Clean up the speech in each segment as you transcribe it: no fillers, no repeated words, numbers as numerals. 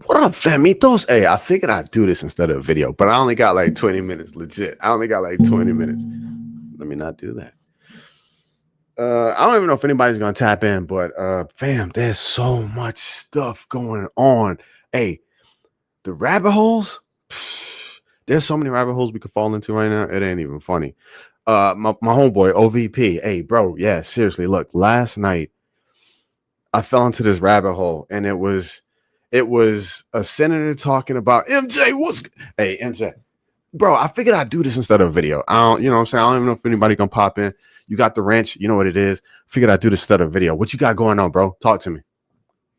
What up, famitos? Hey, I figured I'd do this instead of a video, but I only got like 20 minutes, legit. I only got like 20 minutes. Let me not do that. I don't even know if anybody's gonna tap in, but fam, there's so much stuff going on. Hey, the rabbit holes, there's so many rabbit holes we could fall into right now. It ain't even funny. My homeboy, OVP. Hey, bro, yeah, seriously, look, last night I fell into this rabbit hole, and it was a senator talking about MJ. Hey MJ, bro? I figured I'd do this instead of a video. I don't, you know what I'm saying? I don't even know if anybody gonna pop in. You got the wrench, you know what it is. Figured I'd do this instead of a video. What you got going on, bro? Talk to me.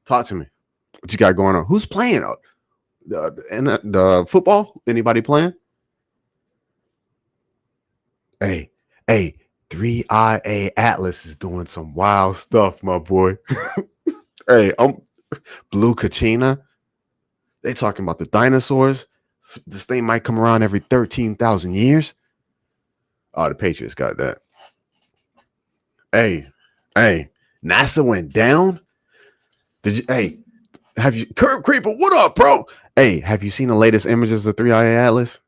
Talk to me. What you got going on? Who's playing? The football? Anybody playing? Hey, hey, 3IA Atlas is doing some wild stuff, my boy. Hey, I'm Blue Kachina. They talking about the dinosaurs. This thing might come around every 13,000 years. Oh, the Patriots got that. Hey, hey, NASA went down. Did you? Hey, have you? Curb Creeper, what up, bro? Hey, have you seen the latest images of 3IA Atlas?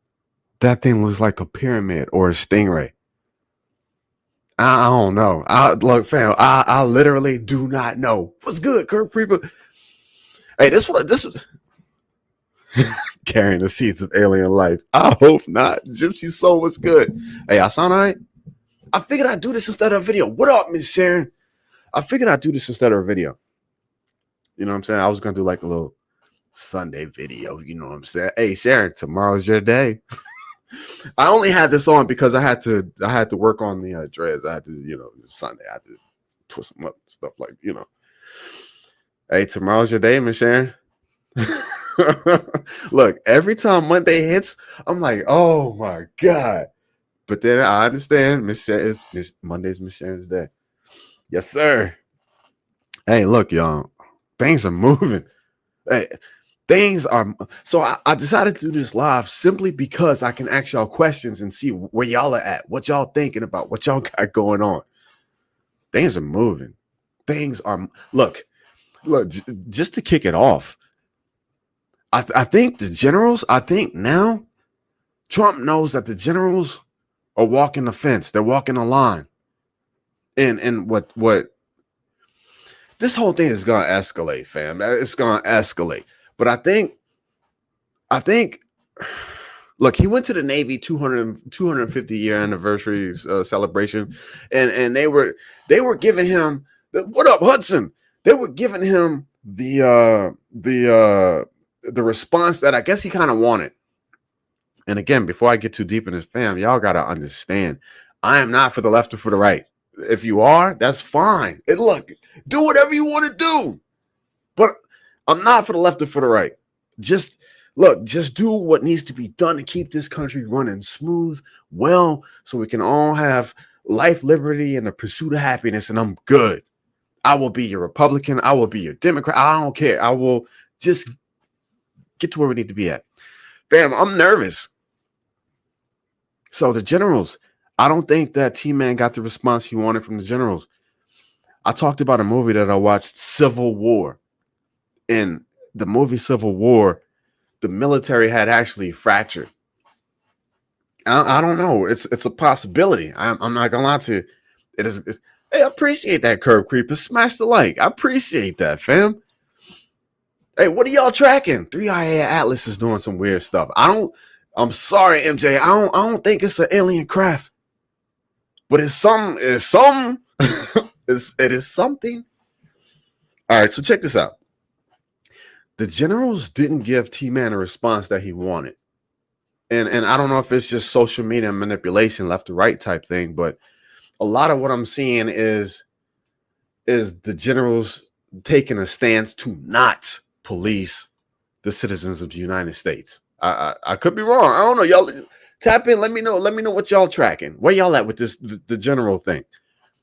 That thing looks like a pyramid or a stingray. I don't know. Look, fam. I literally do not know. What's good, Curb Creeper? Hey, this was carrying the seeds of alien life. I hope not. Gypsy Soul was good. Hey, I sound all right? I figured I'd do this instead of a video. What up, Miss Sharon? I figured I'd do this instead of a video. You know what I'm saying? I was going to do like a little Sunday video. You know what I'm saying? Hey, Sharon, tomorrow's your day. I only had this on because I had to work on the dreads. I had to, Sunday, I had to twist them up and stuff like, Hey, tomorrow's your day, Miss Sharon. Look, every time Monday hits, I'm like, oh my God. But then I understand Monday's Miss Sharon's day. Yes, sir. Hey, look, y'all. Things are moving. Hey, things are so I decided to do this live simply because I can ask y'all questions and see where y'all are at, what y'all thinking about, what y'all got going on. Things are moving. Things are look, just to kick it off. I think the generals, I think now Trump knows that the generals are walking the fence. They're walking the line. And what this whole thing is gonna escalate, fam. It's gonna escalate. But I think look, he went to the Navy 250 year anniversary celebration, and they were giving him what up, Hudson? They were giving him the response that I guess he kind of wanted. And again, before I get too deep in this, fam, y'all gotta understand, I am not for the left or for the right. If you are, that's fine. And look, do whatever you want to do. But I'm not for the left or for the right. Just do what needs to be done to keep this country running smooth, well, so we can all have life, liberty, and the pursuit of happiness. And I'm good. I will be your Republican. I will be your Democrat. I don't care. I will just get to where we need to be at. Fam, I'm nervous. So the generals, I don't think that T-Man got the response he wanted from the generals. I talked about a movie that I watched, Civil War. In the movie Civil War, the military had actually fractured. I don't know. It's a possibility. I'm not gonna lie to you. It is. Hey, I appreciate that, Curb Creeper. Smash the like. I appreciate that, fam. Hey, what are y'all tracking? 3IA Atlas is doing some weird stuff. I'm sorry, MJ. I don't think it's an alien craft. But it's some. It's some. It is something. All right, so check this out. The generals didn't give T-Man a response that he wanted. And I don't know if it's just social media manipulation, left to right type thing, but a lot of what I'm seeing is the generals taking a stance to not police the citizens of the United States. I could be wrong. I don't know. Y'all tap in. Let me know what y'all tracking. Where y'all at with this the general thing?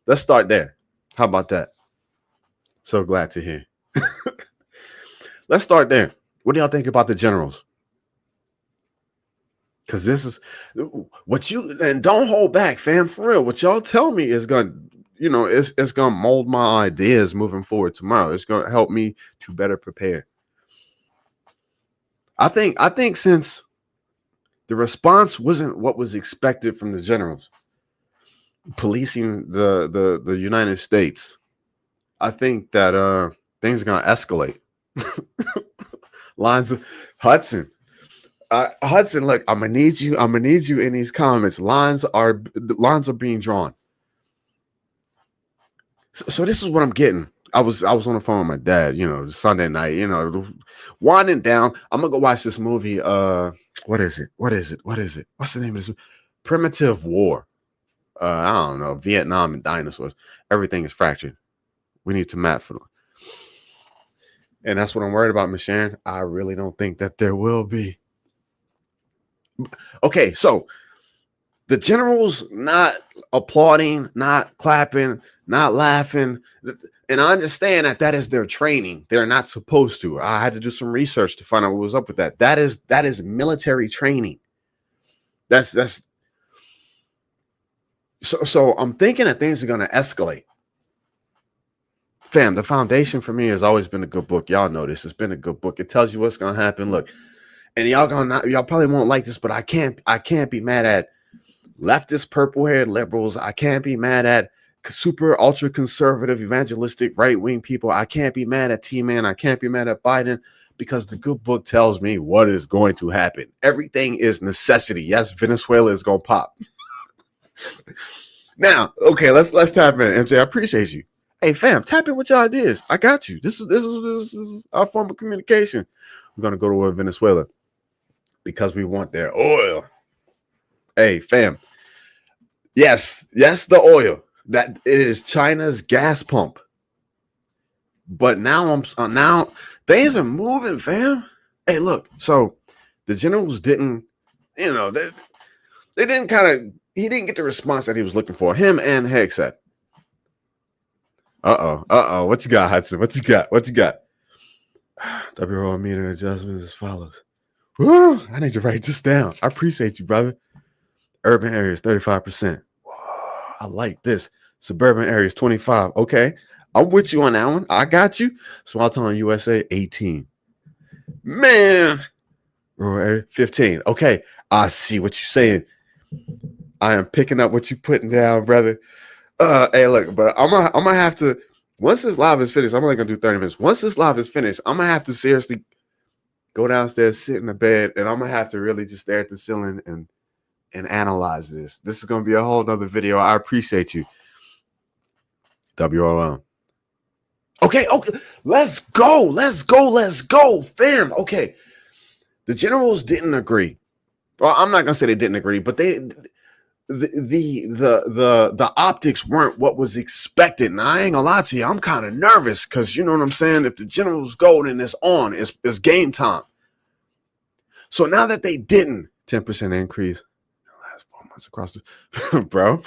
Let's start there. How about that? So glad to hear. Let's start there. What do y'all think about the generals? Because this is what you, and don't hold back, fam, for real. What y'all tell me is going to, it's going to mold my ideas moving forward tomorrow. It's going to help me to better prepare. I think since the response wasn't what was expected from the generals policing the United States, I think that things are gonna escalate. Lines of Hudson. Hudson, look, I'm gonna need you. I'm gonna need you in these comments. Lines are being drawn. So this is what I'm getting. I was on the phone with my dad, Sunday night, winding down. I'm gonna go watch this movie. What is it? What's the name of this? Primitive War. I don't know. Vietnam and dinosaurs. Everything is fractured. We need to map for them. And that's what I'm worried about, Miss Sharon. I really don't think that there will be. Okay, so the generals not applauding, not clapping, not laughing. And I understand that is their training. They're not supposed to. I had to do some research to find out what was up with that. That is military training. That's so I'm thinking that things are going to escalate. Fam, the foundation for me has always been a good book. Y'all know this. It's been a good book. It tells you what's going to happen. Look, and y'all probably won't like this, but I can't be mad at leftist purple-haired liberals. I can't be mad at super ultra conservative evangelistic right-wing people. I can't be mad at T-Man. I can't be mad at Biden, because the good book tells me what is going to happen. Everything is necessity. Yes, Venezuela is going to pop. Now, okay, let's tap in. MJ, I appreciate you. Hey, fam, tap in with your ideas. I got you. This is our form of communication. We're gonna go to Venezuela because we want their oil. Hey, fam. Yes, the oil. That it is China's gas pump. But now things are moving, fam. Hey, look. So the generals didn't, they didn't he didn't get the response that he was looking for. Him and Hegseth. Uh-oh. What you got, Hudson? What you got? WRO meter adjustments as follows. Woo, I need to write this down. I appreciate you, brother. Urban areas, 35%. Whoa, I like this. Suburban areas, 25. Okay. I'm with you on that one. I got you. Small town USA, 18. Man. Rural area, 15. Okay. I see what you're saying. I am picking up what you're putting down, brother. Hey, look, but I'm gonna have to, once this live is finished, I'm only gonna do 30 minutes. Once this live is finished, I'm gonna have to seriously go downstairs, sit in the bed, and I'm gonna have to really just stare at the ceiling and analyze this. This is gonna be a whole nother video. I appreciate you. WRO. Okay, let's go, fam. Okay, the generals didn't agree. Well, I'm not gonna say they didn't agree, but the optics weren't what was expected. And I ain't gonna lie to you, I'm kind of nervous because you know what I'm saying. If the generals go and it's on, it's game time. So now that they didn't, 10% increase in the last 4 months across the bro,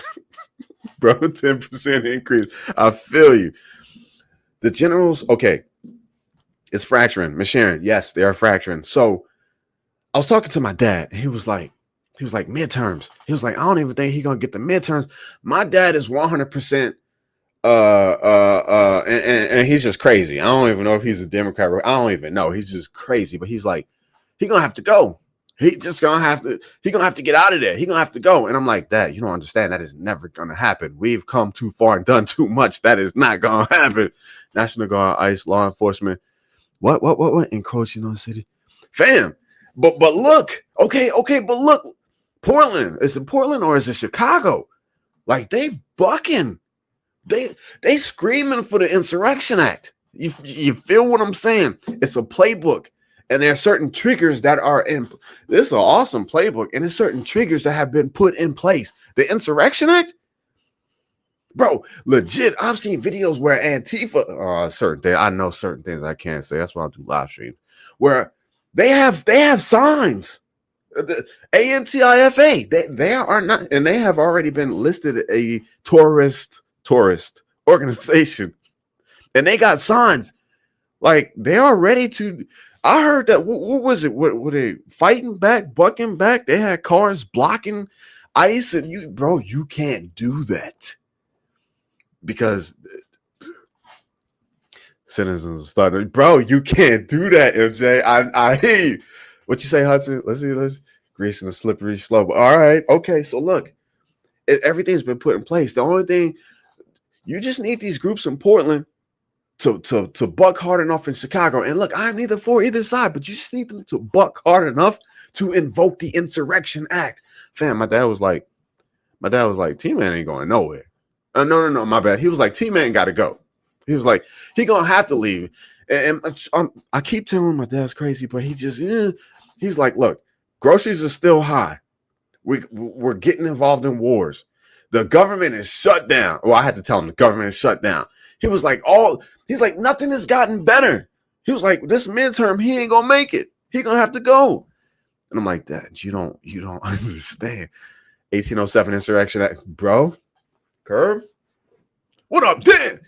10% increase. I feel you. The generals, okay, it's fracturing. Miss Sharon, yes, they are fracturing. So I was talking to my dad, and he was like midterms. He was like, I don't even think he's gonna get the midterms. My dad is 100% and he's just crazy. I don't even know if he's a Democrat. I don't even know. He's just crazy. But he's like, he's gonna have to go. He's gonna have to get out of there. He's gonna have to go. And I'm like, Dad, you don't understand. That is never gonna happen. We've come too far and done too much. That is not gonna happen. National Guard, ICE, law enforcement. What? Encroaching on the city. Fam. But look, okay, but look, Portland. Is it Portland or is it Chicago? Like they bucking. They screaming for the Insurection Act. You feel what I'm saying? It's a playbook. And there are certain triggers that are in. This is an awesome playbook. And there's certain triggers that have been put in place. The Insurection Act? Bro, legit, I've seen videos where Antifa, certain things, I know certain things I can't say. That's why I do live stream. Where they have signs. The ANTIFA. They are not, and they have already been listed a tourist organization. And they got signs. Like they are ready to. I heard that. What was it? What were they fighting back, bucking back? They had cars blocking ICE, and you can't do that because citizens are starting. Bro, you can't do that, MJ. I hear you. What you say, Hudson? Let's see. Let's greasing the slippery slope. All right. Okay. So look, everything's been put in place. The only thing you just need these groups in Portland to buck hard enough in Chicago. And look, I'm neither for either side, but you just need them to buck hard enough to invoke the Insurection Act. Fam, my dad was like, T-Man ain't going nowhere. No, my bad. He was like, T-Man got to go. He was like, he gonna have to leave. And I keep telling my dad's crazy, but he's like, look, groceries are still high. We're getting involved in wars. The government is shut down. Well, I had to tell him the government is shut down. He was like, he's like, nothing has gotten better. He was like, this midterm, he ain't gonna make it. He gonna have to go. And I'm like, Dad, you don't understand. 1807 Insurrection Act, bro. Curb. What up, Dad?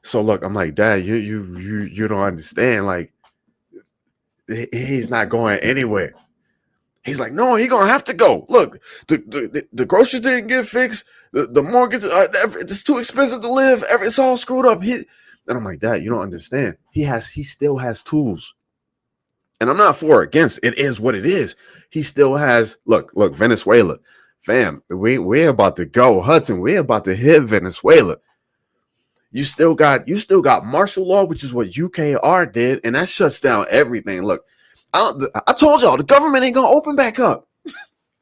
So look, I'm like, Dad, you don't understand. Like, he's not going anywhere. He's like, no, he gonna have to go. Look, the groceries didn't get fixed. The mortgage, it's too expensive to live. It's all screwed up. And I'm like, Dad, you don't understand. He still has tools. And I'm not for or against. It is what it is. He still has. Look, Venezuela, fam. We're about to go, Hudson. We're about to hit Venezuela. You still got martial law, which is what UKR did, and that shuts down everything. Look. I told y'all the government ain't gonna open back up.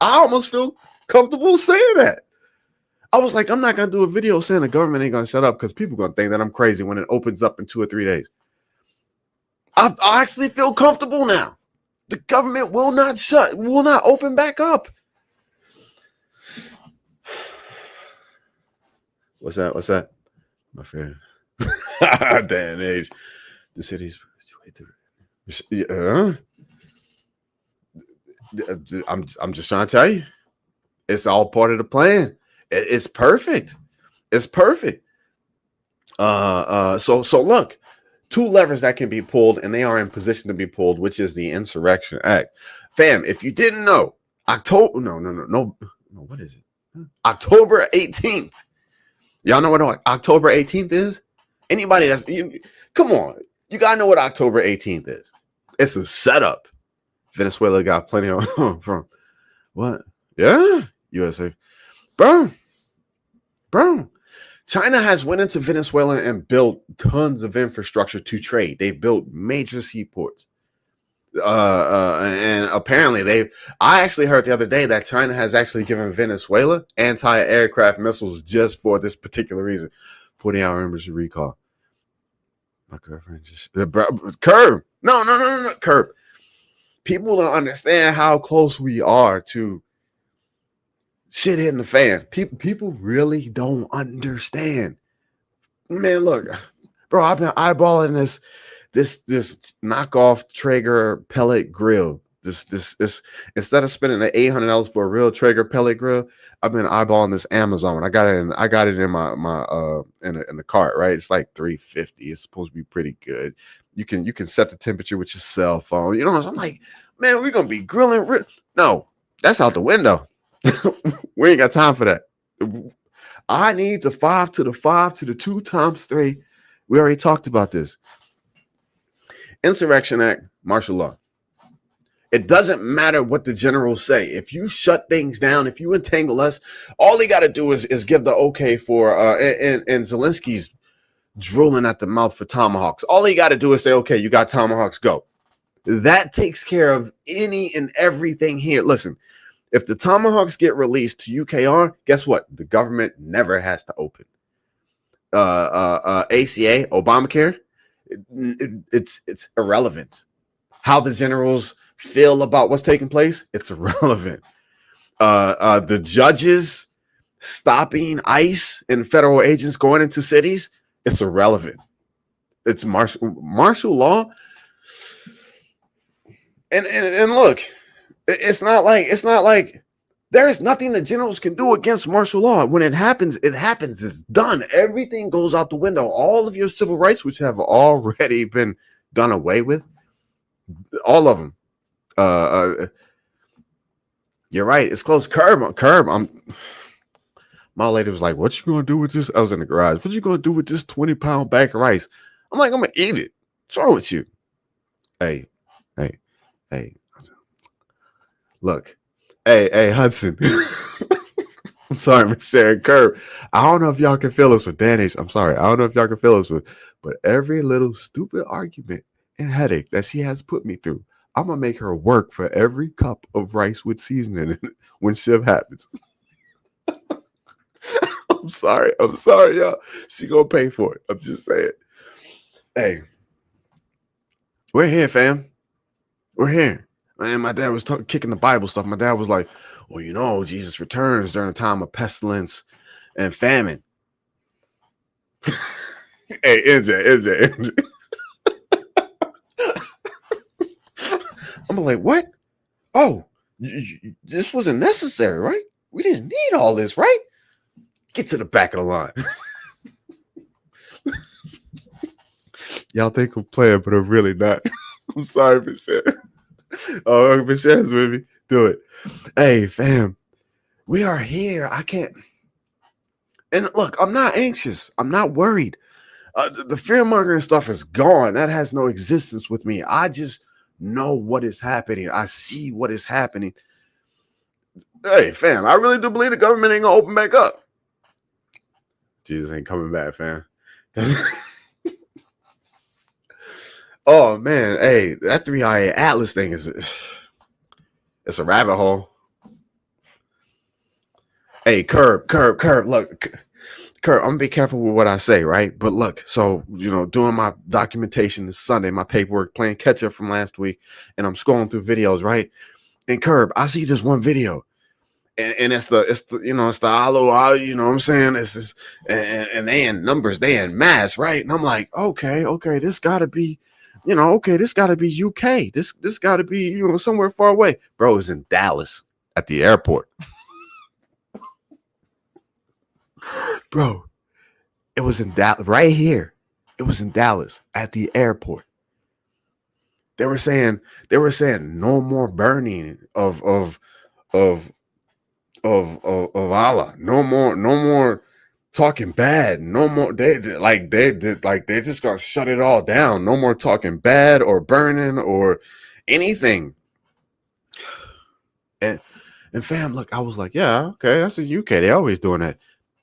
I almost feel comfortable saying that. I was like, I'm not gonna do a video saying the government ain't gonna shut up because people gonna think that I'm crazy when it opens up in 2 or 3 days. I actually feel comfortable now. The government will not open back up. What's that? My friend. Day and age. The city's I'm just trying to tell you, it's all part of the plan. It's perfect. It's perfect. So look, 2 levers that can be pulled, and they are in position to be pulled, which is the Insurection Act. Fam, if you didn't know, what is it? October 18th. Y'all know what October 18th is? Anybody come on, you gotta know what October 18th is. It's a setup. Venezuela got plenty of from what? Yeah, USA, bro. China has went into Venezuela and built tons of infrastructure to trade. They've built major seaports, and apparently I actually heard the other day that China has actually given Venezuela anti-aircraft missiles just for this particular reason. 40-hour emergency recall. My girlfriend just curb. No, curb. People don't understand how close we are to shit hitting the fan. People really don't understand. Man, look, bro, I've been eyeballing this knockoff Traeger pellet grill. This instead of spending the $800 for a real Traeger pellet grill, I've been eyeballing this Amazon. I got it in my in the cart, right? It's like $350. It's supposed to be pretty good. You can set the temperature with your cell phone. You know, I'm like, man, we're gonna be grilling. No, that's out the window. We ain't got time for that. I need the 5 to the 5 to the 2 times 3. We already talked about this. Insurection Act, martial law. It doesn't matter what the generals say. If you shut things down, if you entangle us, all they got to do is give the okay for and Zelensky's drooling at the mouth for tomahawks. All he got to do is say, okay, you got tomahawks, go. That takes care of any and everything here. Listen, if the tomahawks get released to UKR, guess what? The government never has to open. ACA, Obamacare, it's irrelevant. How the generals feel about what's taking place, it's irrelevant. The judges stopping ICE and federal agents going into cities, it's irrelevant. It's martial law. And look, it's not like there is nothing the generals can do against martial law. When it happens, it's done. Everything goes out the window. All of your civil rights, which have already been done away with, all of them. You're right. It's close. Curb. My lady was like, "What you gonna do with this?" I was in the garage. What you gonna do with this 20-pound bag of rice? I'm like, I'm gonna eat it. What's wrong with you? Hey. Hey, look. Hey, Hudson. I'm sorry, Miss Sharon Curb. I don't know if y'all can feel us with Danish. I'm sorry. I don't know if y'all can feel us with, but every little stupid argument and headache that she has put me through, I'm gonna make her work for every cup of rice with seasoning when shit happens. I'm sorry. I'm sorry, y'all. She gonna pay for it. I'm just saying. Hey, we're here, fam. We're here. And my dad was kicking the Bible stuff. My dad was like, well, you know, Jesus returns during a time of pestilence and famine. Hey, MJ. I'm like, what? Oh, this wasn't necessary, right? We didn't need all this, right? Get to the back of the line. Y'all think I'm playing, but I'm really not. I'm sorry, Miss Sharon. Oh, Miss Sharon's with me. Do it. Hey, fam, we are here. I can't. And look, I'm not anxious. I'm not worried. The fear mongering stuff is gone. That has no existence with me. I just know what is happening. I see what is happening. Hey, fam, I really do believe the government ain't gonna open back up. Jesus ain't coming back, fam. Oh man, hey, that 3IA Atlas thing it's a rabbit hole. Hey, curb. Look, Kurt, I'm gonna be careful with what I say, right? But look, so doing my documentation this Sunday, my paperwork, playing catch up from last week, and I'm scrolling through videos, right? And Curb, I see this one video, and it's the aloe, you know what I'm saying? It's just, and they in numbers, they in mass, right? And I'm like, okay, this gotta be, this gotta be UK. This gotta be, somewhere far away. Bro, it's in Dallas at the airport. Bro, it was in Dallas, right here. It was in Dallas at the airport. They were saying no more burning of Allah. No more talking bad. No more. They just gonna shut it all down. No more talking bad or burning or anything. And fam, look, I was like, yeah, okay, that's the UK. They always doing that.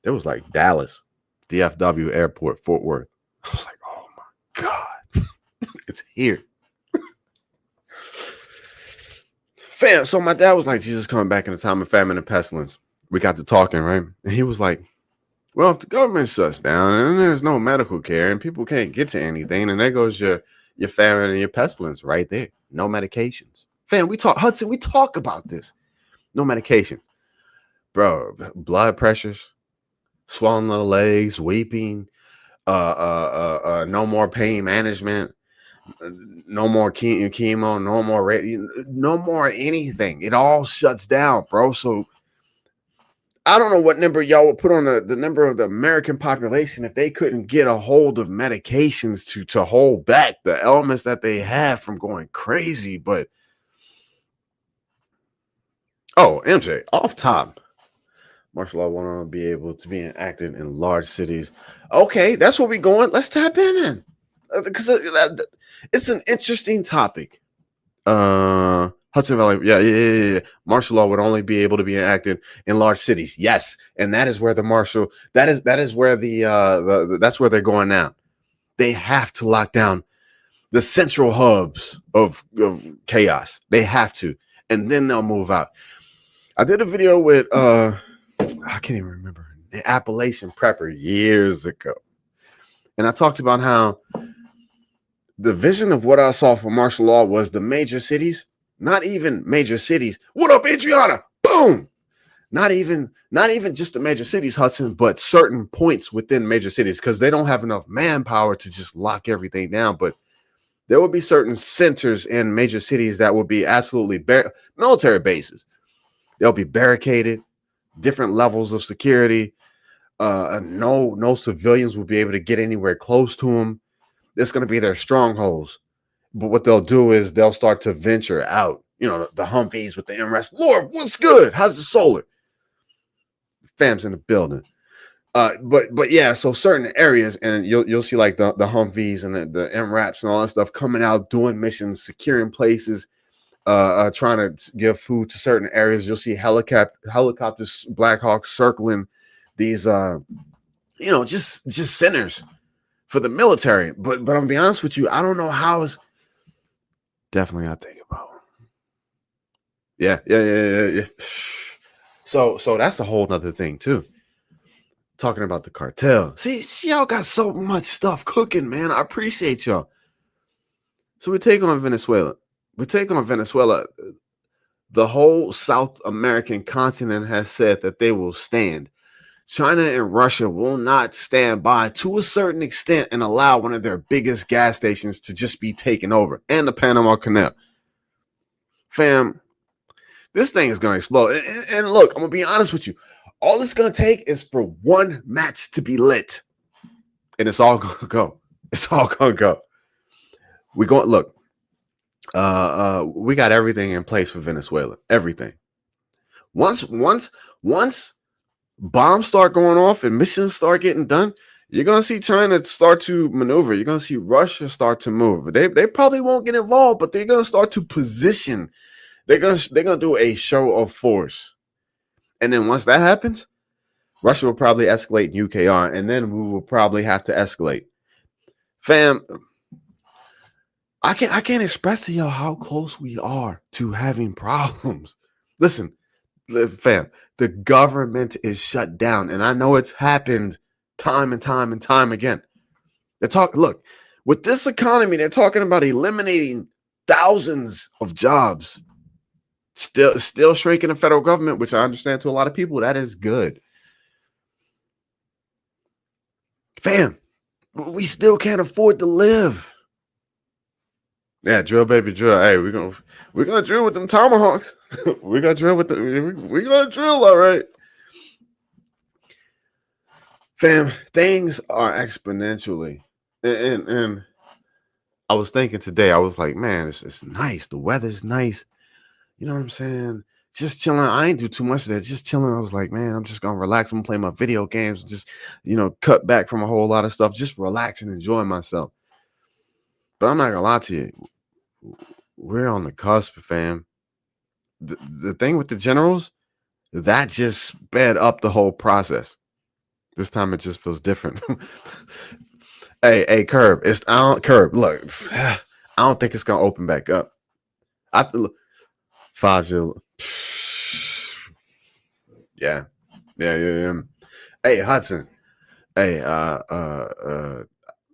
It was like Dallas, DFW Airport, Fort Worth. I was like, oh my God, it's here. Fam, so my dad was like, Jesus coming back in a time of famine and pestilence. We got to talking, right? And he was like, well, if the government shuts down and there's no medical care and people can't get to anything, and there goes your famine and your pestilence right there. No medications. Fam, Hudson, we talk about this. No medications. Bro, blood pressures, swollen little legs, weeping, no more pain management, no more chemo, no more no more anything. It all shuts down, bro. So I don't know what number y'all would put on the number of the American population if they couldn't get a hold of medications to hold back the elements that they have from going crazy. But MJ, off top, martial law want to be able to be enacted in large cities. Okay, that's where we're going. Let's tap in because it's an interesting topic. Hudson Valley, yeah. Martial law would only be able to be enacted in large cities. Yes, and that is where that's where that's where they're going now. They have to lock down the central hubs of chaos. They have to, and then they'll move out. I did a video with I can't even remember, the Appalachian Prepper years ago, and I talked about how the vision of what I saw for martial law was the major cities, not even major cities. What up, Adriana? Boom. Not even just the major cities, Hudson, but certain points within major cities, because they don't have enough manpower to just lock everything down. But there will be certain centers in major cities that will be absolutely military bases. They'll be barricaded, different levels of security. No civilians will be able to get anywhere close to them. It's going to be their strongholds. But what they'll do is they'll start to venture out. The Humvees with the MRS. Lord, what's good? How's the solar? Fam's in the building. But yeah, so certain areas, and you'll see like the Humvees and the MRAPs and all that stuff coming out, doing missions, securing places, trying to give food to certain areas. You'll see helicopters, Black Hawks circling these, just centers for the military. But I'm gonna be honest with you, I don't know how it's definitely I think about. Yeah. So that's a whole nother thing too. Talking about the cartel. See, y'all got so much stuff cooking, man. I appreciate y'all. So we're taking on Venezuela. The whole South American continent has said that they will stand. China and Russia will not stand by to a certain extent and allow one of their biggest gas stations to just be taken over, and the Panama Canal. Fam, this thing is going to explode. And look, I'm going to be honest with you. All it's going to take is for one match to be lit, and it's all going to go. It's all going to go. We're going, look, we got everything in place for Venezuela. Everything. Once bombs start going off and missions start getting done, you're going to see China start to maneuver. You're going to see Russia start to move. They probably won't get involved, but they're going to start to position. They're going to do a show of force. And then once that happens, Russia will probably escalate UKR, and then we will probably have to escalate. Fam, I can't express to y'all how close we are to having problems. Listen, fam, the government is shut down, and I know it's happened time and time again. Look, with this economy, they're talking about eliminating thousands of jobs. Still shrinking the federal government, which I understand to a lot of people, that is good. Fam, we still can't afford to live. Yeah, drill, baby, drill. Hey, we're gonna drill with them tomahawks. We're gonna drill with we're gonna drill, all right. Fam, things are exponentially, and I was thinking today, I was like, man, it's nice. The weather's nice. You know what I'm saying? Just chilling. I ain't do too much of that. Just chilling. I was like, man, I'm just gonna relax. I'm gonna play my video games. Just, cut back from a whole lot of stuff. Just relax and enjoy myself. But I'm not gonna lie to you. We're on the cusp, fam. The thing with the generals, that just sped up the whole process. This time it just feels different. Hey, Curb. Curb. Look, I don't think it's gonna open back up. 5 years. Yeah. Hey, Hudson. Hey,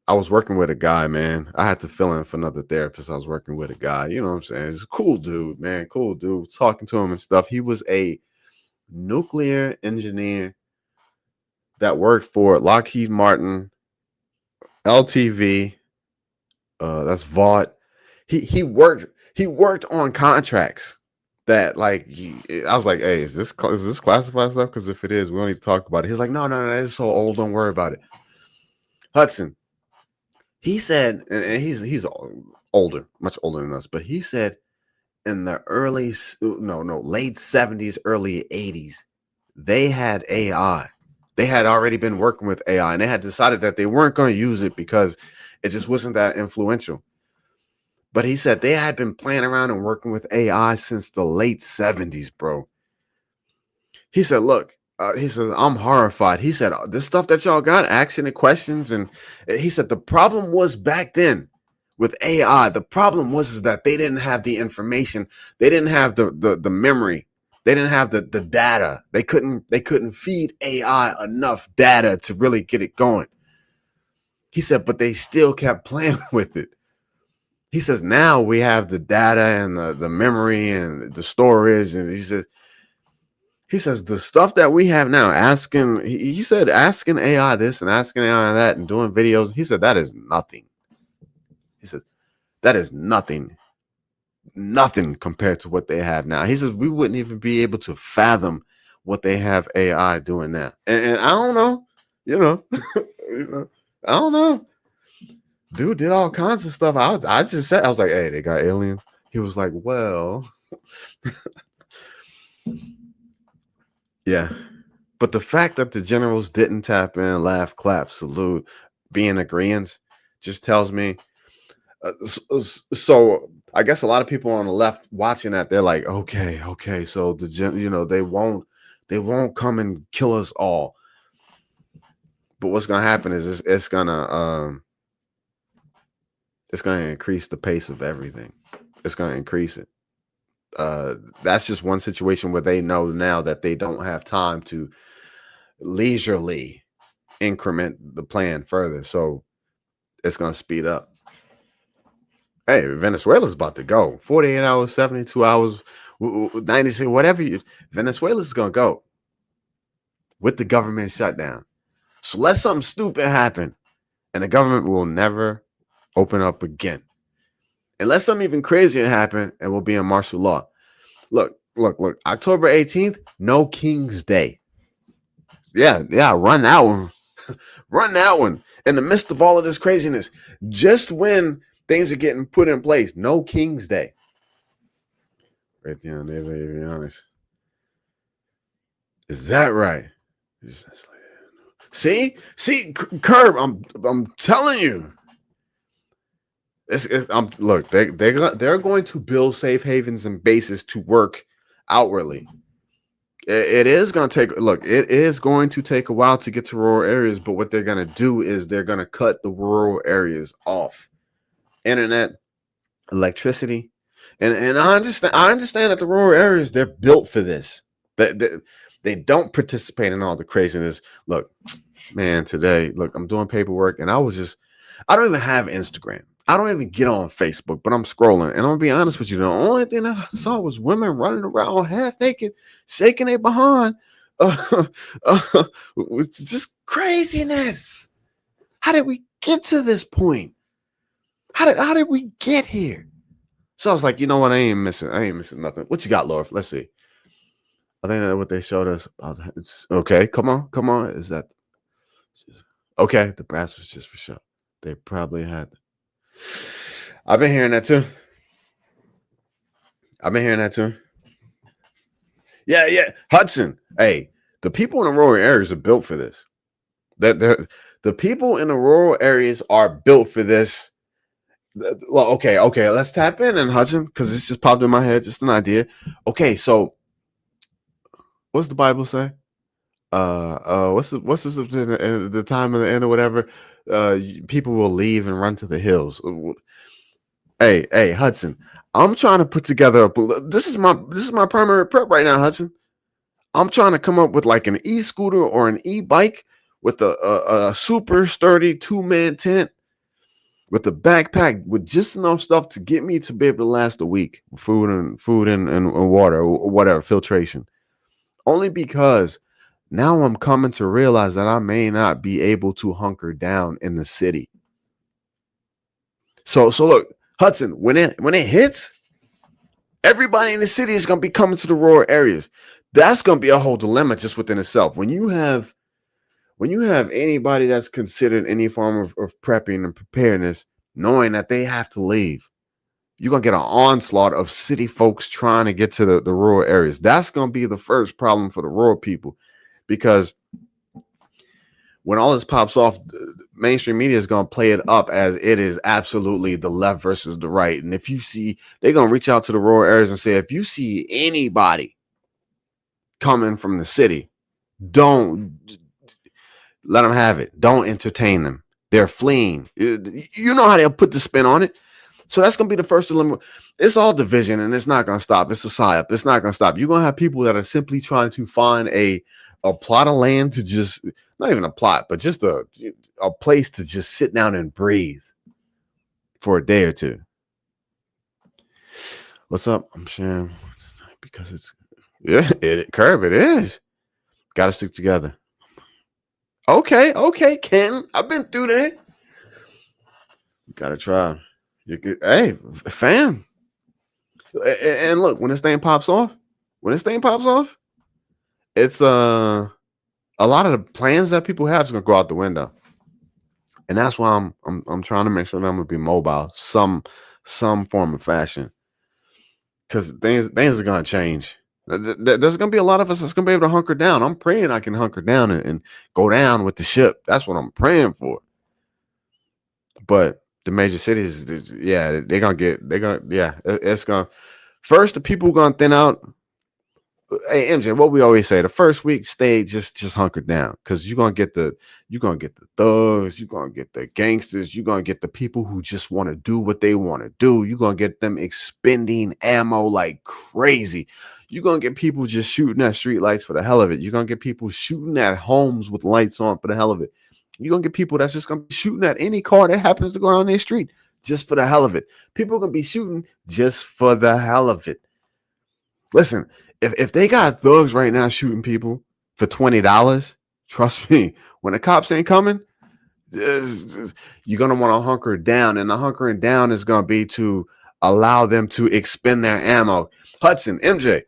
I was working with a guy, man. I had to fill in for another therapist. I was working with a guy. You know what I'm saying? He's a cool dude, man. Cool dude. Talking to him and stuff. He was a nuclear engineer that worked for Lockheed Martin, LTV. That's Vought. He worked on contracts that, like, I was like, hey, is this classified stuff? Because if it is, we don't need to talk about it. He's like, no, it's so old. Don't worry about it. Hudson, he said, and he's older, much older than us, but he said in the late 70s, early 80s, they had AI. They had already been working with AI, and they had decided that they weren't going to use it because it just wasn't that influential. But he said they had been playing around and working with AI since the late 70s, bro. He said, look, he said, I'm horrified. He said, this stuff that y'all got, asking the questions. And he said, the problem was back then with AI, the problem was that they didn't have the information. They didn't have the memory. They didn't have the data. They couldn't feed AI enough data to really get it going. He said, but they still kept playing with it. He says, now we have the data and the memory and the storage. And he says, the stuff that we have now, he said, asking AI this and asking AI that and doing videos. He said, that is nothing. He said, that is nothing compared to what they have now. He says, we wouldn't even be able to fathom what they have AI doing now. And I don't know, I don't know. Dude did all kinds of stuff. I just said, I was like, hey, they got aliens. He was like, well, yeah. But the fact that the generals didn't tap in, laugh, clap, salute, be in agreement just tells me. So I guess a lot of people on the left watching that, they're like, okay, so they won't come and kill us all. But what's gonna happen is it's gonna increase the pace of everything. It's gonna increase it. That's just one situation where they know now that they don't have time to leisurely increment the plan further. So it's gonna speed up. Hey, Venezuela's about to go. 48 hours, 72 hours, 96, whatever. Venezuela's going to go with the government shutdown. So let something stupid happen, and the government will never open up again. Unless something even crazier happen, and we'll be in martial law. Look. October 18th, no King's Day. Yeah, run that one. Run that one. In the midst of all of this craziness, just when things are getting put in place, no King's Day. Right there, to be honest. Is that right? See, Curb. I'm telling you. Look, they're going to build safe havens and bases to work outwardly. It is going to take a while to get to rural areas, but what they're going to do is they're going to cut the rural areas off. Internet, electricity, and I understand that the rural areas, they're built for this. They don't participate in all the craziness. Look, man, today, I'm doing paperwork, and I don't even have Instagram. I don't even get on Facebook, but I'm scrolling. And I'm going to be honest with you, the only thing that I saw was women running around half naked, shaking their behind. It's just craziness. How did we get to this point? How did we get here? So I was like, you know what? I ain't missing nothing. What you got, Laura? Let's see. I think that's what they showed us. Okay, come on. Is that okay? The brass was just for show. They probably had. I've been hearing that too. Yeah. Hudson. Hey, the people in the rural areas are built for this. The people in the rural areas are built for this. Okay. Let's tap in and Hudson, because this just popped in my head, just an idea. Okay, so what's the Bible say? What's the time of the end or whatever? People will leave and run to the hills. Hey, Hudson, I'm trying to put together this is my primary prep right now, Hudson. I'm trying to come up with like an e-scooter or an e-bike with a super sturdy 2-man tent with a backpack with just enough stuff to get me to be able to last a week, food and water or whatever, filtration. Only because now I'm coming to realize that I may not be able to hunker down in the city. So look, Hudson, when it hits, everybody in the city is going to be coming to the rural areas. That's going to be a whole dilemma just within itself. When you have anybody that's considered any form of prepping and preparedness, knowing that they have to leave, you're going to get an onslaught of city folks trying to get to the rural areas. That's going to be the first problem for the rural people, because when all this pops off, mainstream media is going to play it up as it is absolutely the left versus the right. And if you see, they're going to reach out to the rural areas and say, if you see anybody coming from the city, don't let them have it. Don't entertain them. They're fleeing. You know how they'll put the spin on it. So that's going to be the first dilemma. It's all division, and it's not going to stop. It's a psyop. It's not going to stop. You're going to have people that are simply trying to find a plot of land to just, not even a plot, but just a place to just sit down and breathe for a day or two. What's up? I'm sharing because it's, Curb, it is. Got to stick together. Okay, Ken. I've been through that. Gotta try. Hey, fam. And look, when this thing pops off, it's a lot of the plans that people have is gonna go out the window. And that's why I'm trying to make sure that I'm gonna be mobile, some form of fashion. Because things are gonna change. There's gonna be a lot of us that's gonna be able to hunker down. I'm praying I can hunker down and go down with the ship. That's what I'm praying for. But The major cities, yeah, it's gonna first the people gonna thin out. Hey MJ, what we always say, the first week stay just hunker down because you're gonna get the thugs, you're gonna get the gangsters, you're gonna get the people who just want to do what they want to do. You're gonna get them expending ammo like crazy. You're gonna get people just shooting at street lights for the hell of it. You're gonna get people shooting at homes with lights on for the hell of it. You're gonna get people that's just gonna be shooting at any car that happens to go down their street just for the hell of it. People are gonna be shooting just for the hell of it. Listen, if they got thugs right now shooting people for $20, trust me, when the cops ain't coming, you're gonna want to hunker down, and the hunkering down is gonna be to allow them to expend their ammo. Hudson, MJ,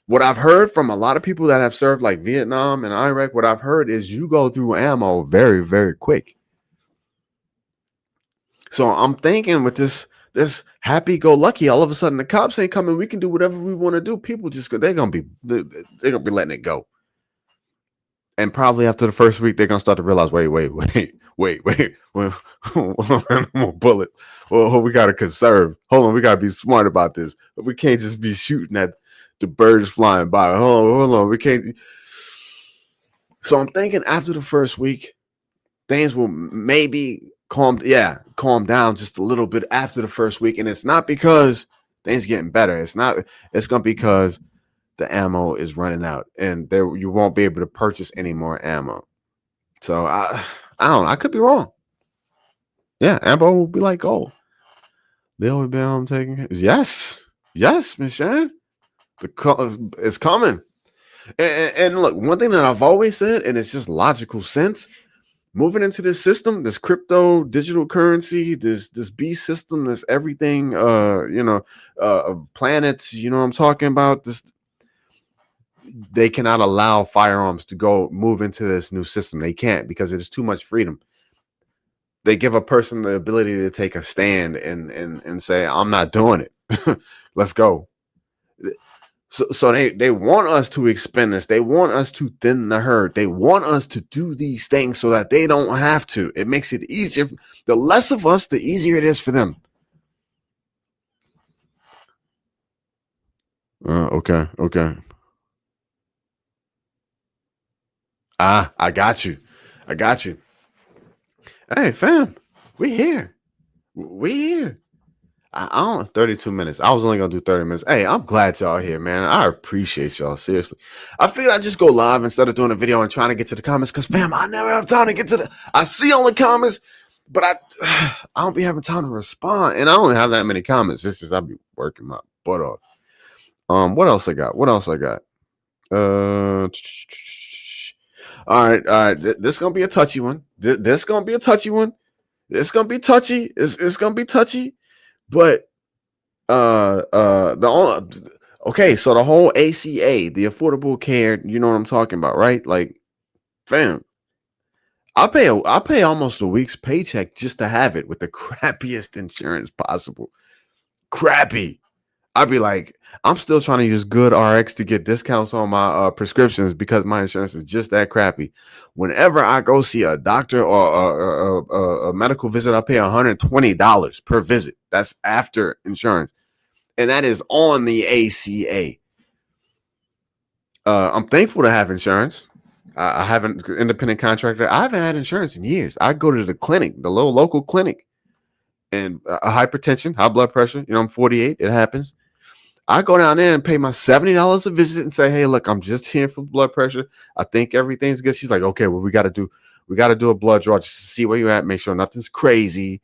what I've heard from a lot of people that have served like Vietnam and Iraq, what I've heard is you go through ammo very, very quick. So I'm thinking with this happy-go-lucky, all of a sudden the cops ain't coming. We can do whatever we want to do. People just they're gonna be letting it go. And probably after the first week, they're gonna start to realize, wait, more bullets. Well, we gotta conserve. Hold on, we gotta be smart about this. We can't just be shooting at the birds flying by. Hold on, we can't. So I'm thinking after the first week, things will maybe calm down just a little bit after the first week. And it's not because things getting better. It's gonna be because the ammo is running out and there you won't be able to purchase any more ammo. So I don't know. I could be wrong. Yeah, ammo will be like gold. They'll be home taking. Yes, Miss Shannon. It's coming. And look, one thing that I've always said, and it's just logical sense. Moving into this system, this crypto digital currency, this beast system, this everything, planets, you know what I'm talking about? They cannot allow firearms to go move into this new system. They can't because it is too much freedom. They give a person the ability to take a stand and say, I'm not doing it. Let's go. So they want us to expend this. They want us to thin the herd. They want us to do these things so that they don't have to. It makes it easier. The less of us, the easier it is for them. Okay. I got you. Hey, fam, we here. I don't 32 minutes. I was only gonna do 30 minutes. Hey, I'm glad y'all here, man. I appreciate y'all. Seriously. I figured I'd just go live instead of doing a video and trying to get to the comments because fam, I never have time to get to I see all the comments, but I don't be having time to respond. And I don't have that many comments. It's just I'll be working my butt off. What else I got? All right. This is gonna be a touchy one. This is gonna be a touchy one. It's gonna be touchy. It's gonna be touchy. But so the whole ACA, the Affordable Care, you know what I'm talking about, right? Like, fam, I pay almost a week's paycheck just to have it with the crappiest insurance possible. Crappy. I'd be like, I'm still trying to use Good RX to get discounts on my prescriptions because my insurance is just that crappy. Whenever I go see a doctor or a medical visit, I pay $120 per visit. That's after insurance, and that is on the ACA. I'm thankful to have insurance. I have an independent contractor. I haven't had insurance in years. I go to the clinic, the little local clinic, and hypertension, high blood pressure. You know, I'm 48. It happens. I go down there and pay my $70 a visit and say, hey, look, I'm just here for blood pressure. I think everything's good. She's like, okay, well, we got to do a blood draw just to see where you're at, make sure nothing's crazy.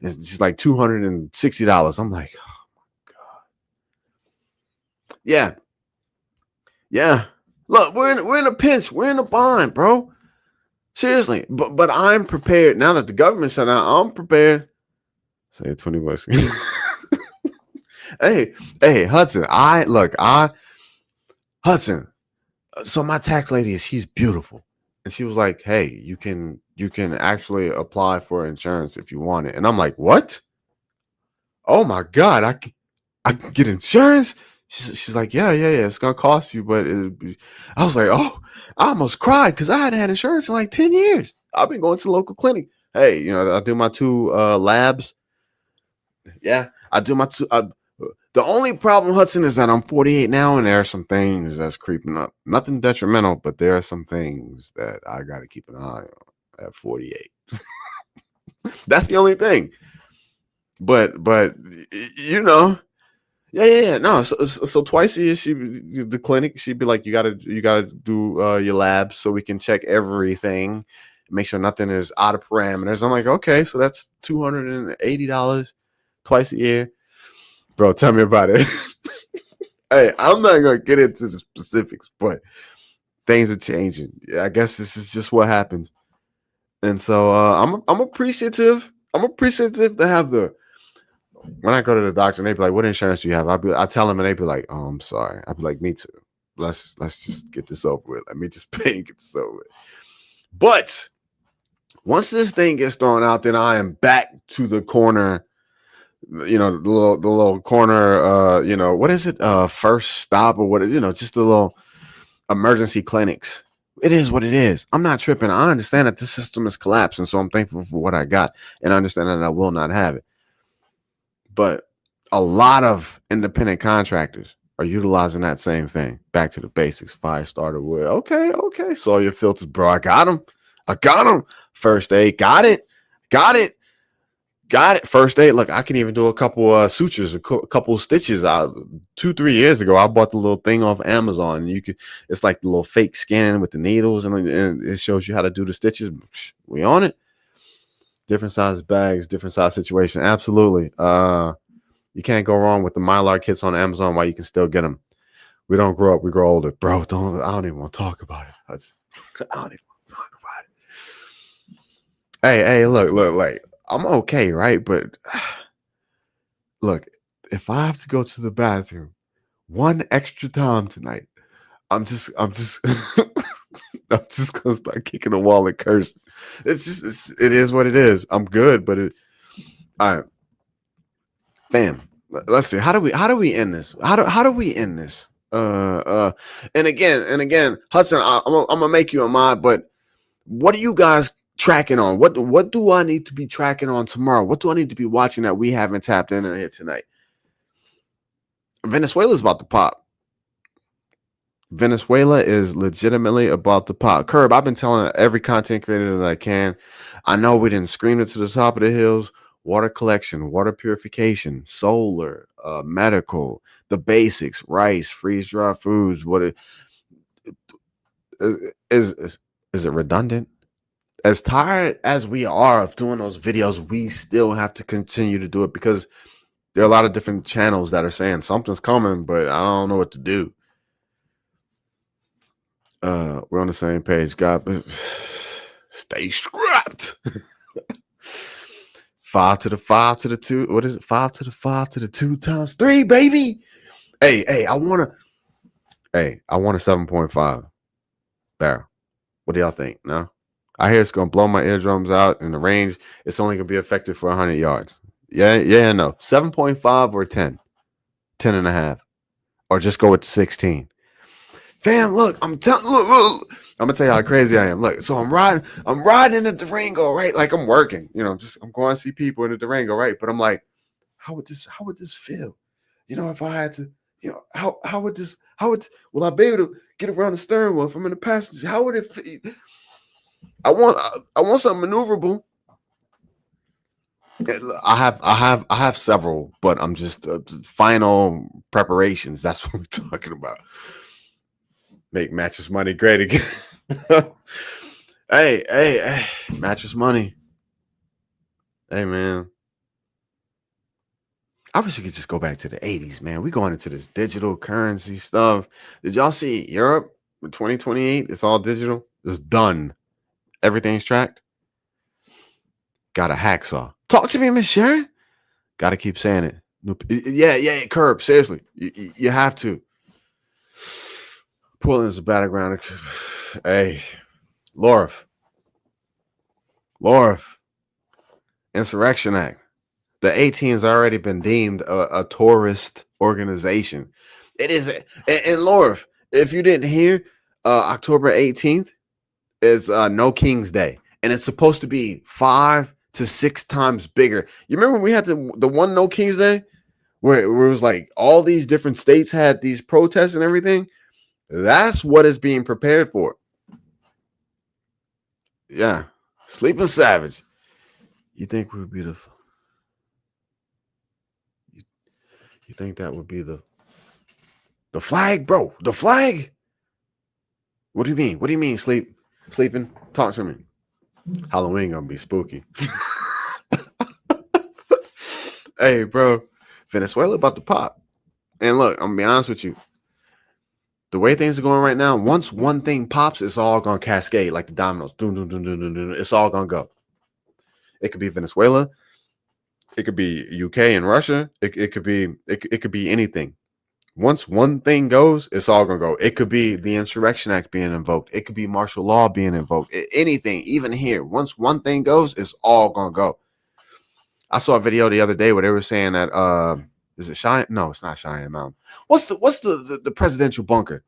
And she's like $260. I'm like, oh my God. Yeah. Look, we're in a pinch. We're in a bind, bro. Seriously. But I'm prepared. Now that the government shut down, I'm prepared. Say $20. Hey, Hudson. Hudson. So my tax lady she's beautiful, and she was like, "Hey, you can actually apply for insurance if you want it." And I'm like, "What? Oh my God, I can get insurance?" She's like, "Yeah, it's gonna cost you, but I was like, "Oh," I almost cried because I hadn't had insurance in like 10 years. I've been going to the local clinic. Hey, I do my 2 labs. Yeah, I do my 2. The only problem, Hudson, is that I'm 48 now, and there are some things that's creeping up. Nothing detrimental, but there are some things that I got to keep an eye on at 48. That's the only thing. But yeah. No, so twice a year, the clinic, she'd be like, you gotta do your labs so we can check everything, make sure nothing is out of parameters. I'm like, okay, so that's $280 twice a year, bro. Tell me about it. Hey, I'm not gonna get into the specifics, but things are changing. Yeah, I guess this is just what happens, and so I'm appreciative. I'm appreciative to have the when I go to the doctor and they be like, "What insurance do you have?" I tell them and they be like, "Oh, I'm sorry." I be like, "Me too. Let's just get this over with. Let me just pay and get this over with." But once this thing gets thrown out, then I am back to the corner. The little corner. What is it? First stop or what? Just the little emergency clinics. It is what it is. I'm not tripping. I understand that the system is collapsing, so I'm thankful for what I got, and I understand that I will not have it. But a lot of independent contractors are utilizing that same thing. Back to the basics. Fire starter wood. Okay. Saw your filters, bro. I got them. First aid. Got it. First aid. Look, I can even do a couple sutures, a couple stitches. 2-3 years ago, I bought the little thing off Amazon. It's like the little fake skin with the needles, and it shows you how to do the stitches. We on it. Different size bags, different size situation. Absolutely. You can't go wrong with the Mylar kits on Amazon while you can still get them. We don't grow up, we grow older. Bro, I don't even want to talk about it. I don't even want to talk about it. Hey, look, like, I'm okay, right? But look, if I have to go to the bathroom one extra time tonight, I'm just I'm just gonna start kicking the wall and cursing. It is what it is. I'm good, but all right. Fam, let's see. How do we end this? How do we end this? And again, Hudson, I'm gonna make you a mod, but what are you guys tracking on? What do I need to be tracking on tomorrow? What do I need to be watching that we haven't tapped in here tonight? Venezuela's about to pop. Venezuela is legitimately about to pop. Curb, I've been telling every content creator that I can. I know we didn't scream it to the top of the hills. Water collection, water purification, solar, medical, the basics, rice, freeze dry foods. Is it redundant? As tired as we are of doing those videos, we still have to continue to do it because there are a lot of different channels that are saying something's coming, but I don't know what to do. We're on the same page, God. Stay strapped. 5 to the 5 to the 2. What is it? 5 to the 5 to the 2 times 3, baby. Hey, I want a 7.5 barrel. What do y'all think? No? I hear it's gonna blow my eardrums out in the range. It's only gonna be effective for 100 yards. Yeah, no. 7.5 or 10. 10 and a half. Or just go with the 16. Fam, look, look. I'm gonna tell you how crazy I am. Look, so I'm riding in the Durango, right? Like I'm working, I'm going to see people in the Durango, right? But I'm like, how would this feel? If I had to, will I be able to get around the steering wheel if I'm in the passenger? How would it feel? I want something maneuverable. I have several, but I'm just final preparations. That's what we're talking about. Make mattress money great again. hey, mattress money. Hey, man. I wish we could just go back to the 80s, man. We going into this digital currency stuff. Did y'all see Europe in 2028? It's all digital. It's done. Everything's tracked. Got a hacksaw. Talk to me, Miss Sharon. Got to keep saying it. Yeah, Curb. Seriously, you have to. Portland is a battleground. Hey, Lorif. Insurection Act. The 18 has already been deemed a tourist organization. It is. And Lorif, if you didn't hear, October 18th is No King's Day. and it's supposed to be 5 to 6 times bigger. You remember when we had the one No Kings Day where it was like all these different states had these protests and everything? That's what is being prepared for. Yeah. Sleeping Savage. You think would be you think that would be the flag, bro? The flag? What do you mean? What do you mean, sleeping? Talk to me. Halloween gonna be spooky. Hey, bro, Venezuela about to pop. And look, I'm gonna be honest with you. The way things are going right now, once one thing pops, it's all gonna cascade like the dominoes. Doom, doom, doom, doom, doom, doom. It's all gonna go. It could be Venezuela. It could be UK and Russia. It could be anything. Once one thing goes, it's all gonna go. It could be the Insurection Act being invoked. It could be martial law being invoked. Anything, even here. Once one thing goes, it's all gonna go. I saw a video the other day where they were saying that is it Cheyenne? No, it's not Cheyenne Mountain. What's the presidential bunker?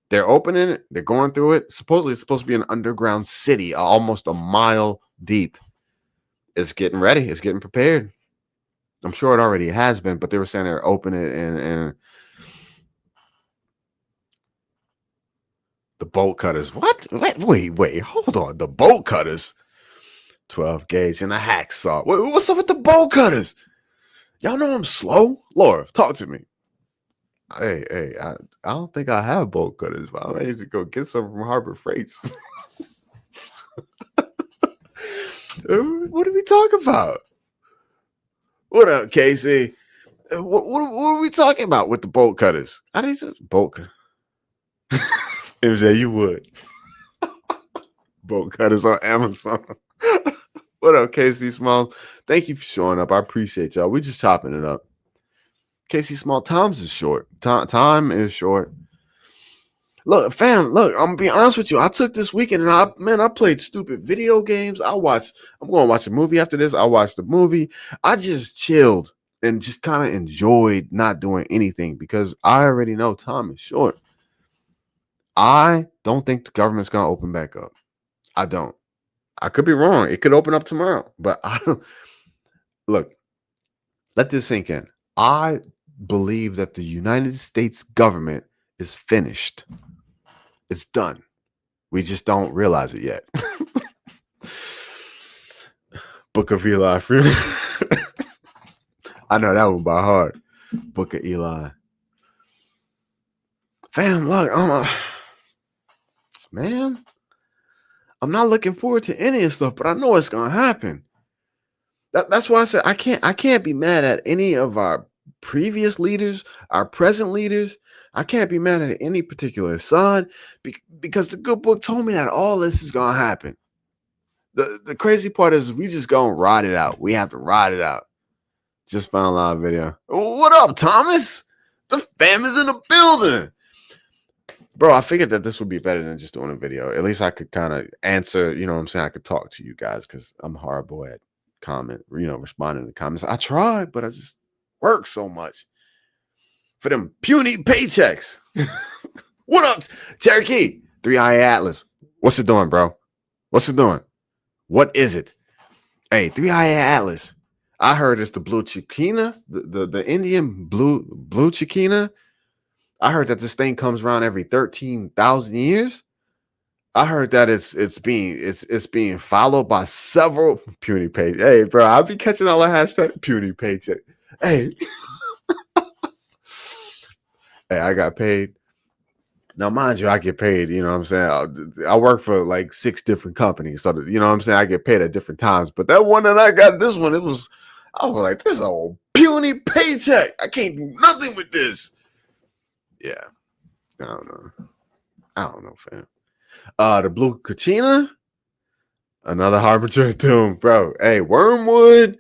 They're opening it. They're going through it. Supposedly, it's supposed to be an underground city, almost a mile deep. It's getting ready. It's getting prepared. I'm sure it already has been, but they were saying they're opening it and the bolt cutters. What? Wait. Hold on. The bolt cutters. 12 gauge and a hacksaw. What's up with the bolt cutters? Y'all know I'm slow. Laura, talk to me. Hey, I don't think I have bolt cutters, but I need to go get some from Harbor Freights. What are we talking about? What up, Casey? What are we talking about with the bolt cutters? I need to bolt cutters. MJ, you would. Bolt cutters on Amazon. What up, Casey Small? Thank you for showing up. I appreciate y'all. We just chopping it up. Casey Small, times is short. Time is short. Look, fam, I'm gonna be honest with you. I took this weekend and I played stupid video games. I'm going to watch a movie after this. I watched the movie. I just chilled and just kind of enjoyed not doing anything because I already know time is short. I don't think the government's gonna open back up. I don't. I could be wrong. It could open up tomorrow, but I don't. Look, let this sink in. I believe that the United States government is finished. It's done. We just don't realize it yet. Book of Eli Freeman. I know that one by heart. Book of Eli. Fam, look, I'm not looking forward to any of this stuff, but I know it's gonna happen. That's why I said I can't be mad at any of our previous leaders, our present leaders. I can't be mad at any particular side because the good book told me that all this is gonna happen. The crazy part is we just gonna ride it out. We have to ride it out. Just found a live video. What up, Thomas? The fam is in the building. Bro, I figured that this would be better than just doing a video. At least I could kind of answer, you know what I'm saying? I could talk to you guys because I'm horrible at responding to comments. I try, but I just work so much for them puny paychecks. What up, Cherokee? 3IA Atlas. What's it doing, bro? What's it doing? What is it? Hey, 3IA Atlas. I heard it's the blue chiquina, the Indian blue chiquina. I heard that this thing comes around every 13,000 years. I heard that it's being followed by several puny paychecks. Hey, bro, I'll be catching all the hashtag puny paycheck. Hey, hey, I got paid. Now, mind you, I get paid. You know what I'm saying? I work for like 6 different companies, so you know what I'm saying. I get paid at different times. But that one that I got, this one, I was like, this is a puny paycheck. I can't do nothing with this. Yeah, I don't know, fam. The blue Kachina, another harbinger of doom, bro. Hey, Wormwood.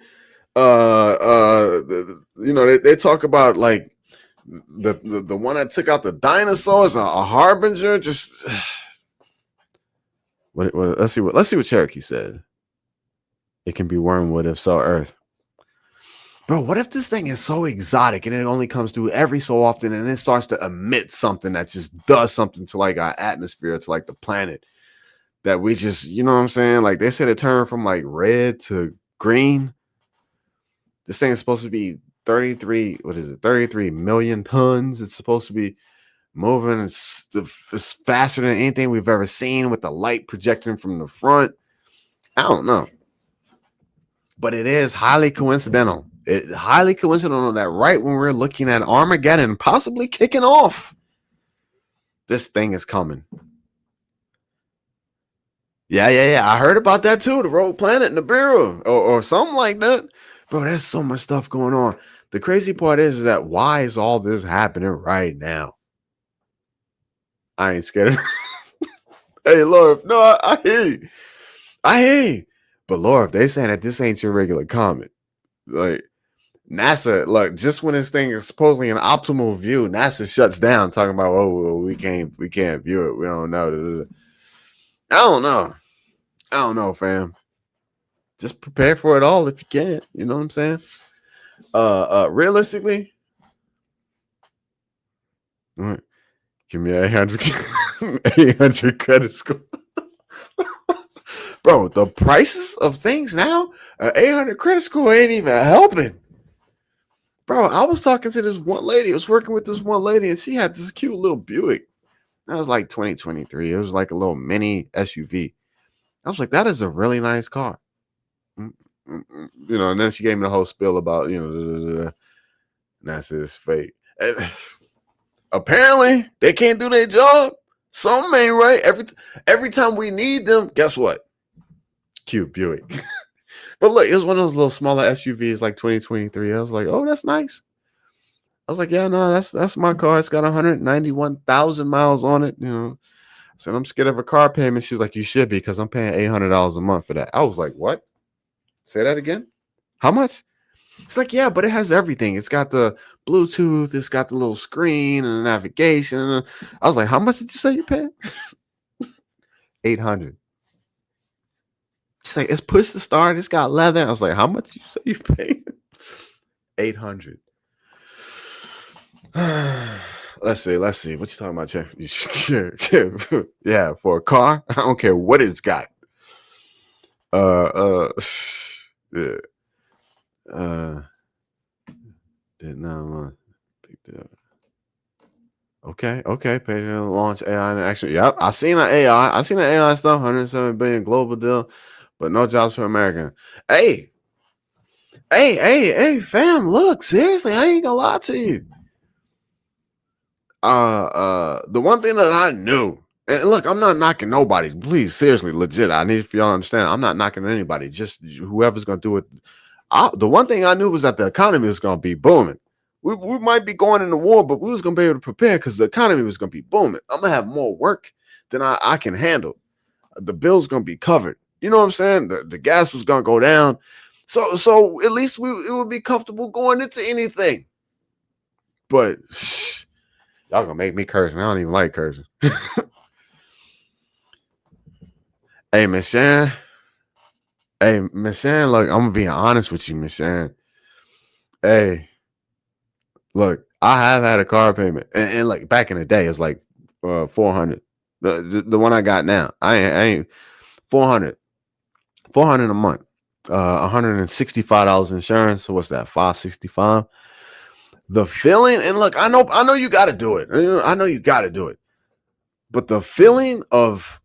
They talk about like the one that took out the dinosaurs, a harbinger. Just what? Let's see what Cherokee said. It can be Wormwood if so Earth. Bro, what if this thing is so exotic and it only comes through every so often and it starts to emit something that just does something to like our atmosphere, to like the planet? that we just, you know what I'm saying? Like they said it turned from like red to green. This thing is supposed to be 33, what is it? 33 million tons. It's supposed to be moving. It's faster than anything we've ever seen with the light projecting from the front. I don't know. But it is highly coincidental. It's highly coincidental that right when we're looking at Armageddon possibly kicking off, this thing is coming. Yeah. I heard about that too. The Rogue Planet and the Bureau or something like that. Bro, there's so much stuff going on. The crazy part is that why is all this happening right now? I ain't scared of Hey, Lord, no, I hear you. I hear you. But Lord, they saying that this ain't your regular comet. Like NASA, look, just when this thing is supposedly an optimal view, NASA shuts down talking about, oh, well, we can't view it. We don't know. I don't know. I don't know, fam. Just prepare for it all if you can. You know what I'm saying? Realistically, give me 800 credit score. Bro, the prices of things now, 800 credit score ain't even helping. Bro, I was talking to this one lady. I was working with this one lady, and she had this cute little Buick. That was like 2023. It was like a little mini SUV. I was like, that is a really nice car. You know, and then she gave me the whole spiel about, you know, and that's his fake. Apparently, they can't do their job. Something ain't right. Every time we need them, guess what? Cute Buick. But look, it was one of those little smaller SUVs, like 2023. I was like, oh, that's nice. I was like, yeah, no, that's my car. It's got 191,000 miles on it. You know, I said, I'm scared of a car payment. She was like, you should be, because I'm paying $800 a month for that. I was like, what? Say that again? How much? It's like, yeah, but it has everything. It's got the Bluetooth. It's got the little screen and the navigation. I was like, how much did you say you paying? 800. She's like, it's push to start. It's got leather. I was like, how much you say you paying? 800. Let's see. What you talking about, Jeff? Yeah, for a car. I don't care what it's got. Yeah. Didn't know. Big deal. Okay. Patreon launch AI in action. Yep, I seen an AI. I seen an AI stuff. 107 billion global deal, but no jobs for American. Hey, fam. Look, seriously, I ain't gonna lie to you. The one thing that I knew, and look, I'm not knocking nobody. Please, seriously, legit. I need for y'all to understand. I'm not knocking anybody. Just whoever's gonna do it. The one thing I knew was that the economy was gonna be booming. We might be going into war, but we was gonna be able to prepare because the economy was gonna be booming. I'm gonna have more work than I can handle. The bill's gonna be covered. You know what I'm saying? The gas was gonna go down. So at least it would be comfortable going into anything. But y'all gonna make me curse, and I don't even like cursing. Hey, Miss Sharon. Hey, Miss Sharon, look, I'm gonna be honest with you, Miss Sharon. Hey, look, I have had a car payment, and like back in the day, it's like 400. The one I got now, I ain't 400 a month, $165 insurance. So what's that? $565. The feeling, and look, I know you got to do it. I know you got to do it, but the feeling of